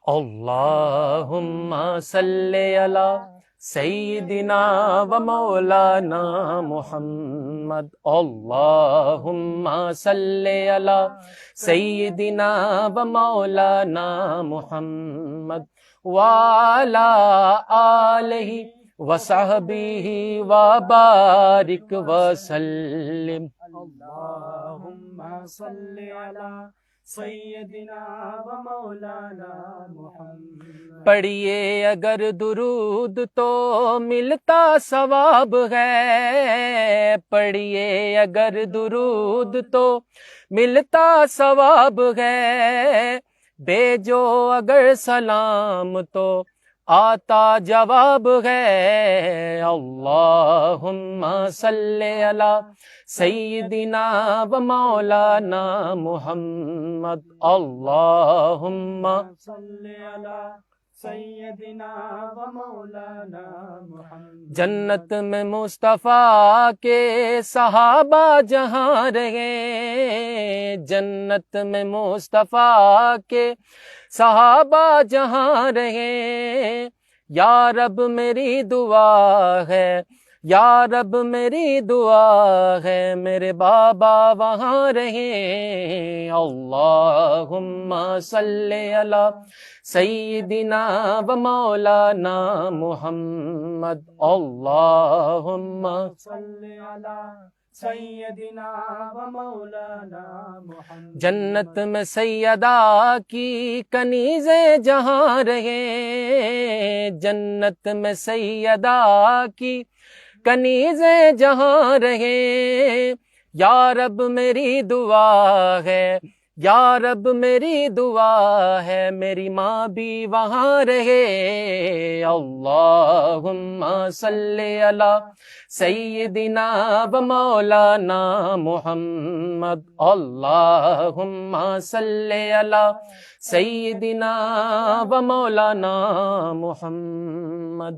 اللہم صلی علی سیدنا و مولانا محمد. اللہم صلی علی سیدنا و مولانا محمد وعلی آلہ وصحبہ وبارک وسلم. اللہم صلی علی سیدنا و مولانا محمد. پڑھیے اگر درود تو ملتا ثواب ہے، پڑھیے اگر درود تو ملتا ثواب ہے، بھیجو اگر سلام تو آتا جواب ہے. اللہم صلی علی سیدنا و مولانا محمد. اللہم صلی علی سیدنا و مولانا محمد. جنت میں مصطفیٰ کے صحابہ جہاں رہے، جنت میں مصطفیٰ کے صحابہ جہاں رہے، یا رب میری دعا ہے، یا رب میری دعا ہے، میرے بابا وہاں رہیں. اللہم صلی علی سیدنا و مولانا محمد. اللہم صلی علی سیدنا و مولانا محمد. جنت میں سیدہ کی کنیزیں جہاں رہے، جنت میں سیدہ کی کنیزیں جہاں رہے، یا رب میری دعا ہے، یا رب میری دعا ہے، میری ماں بھی وہاں رہے. اللہم صلی علی سیدنا و مولانا محمد. اللہم صلی علی سیدنا و مولانا محمد.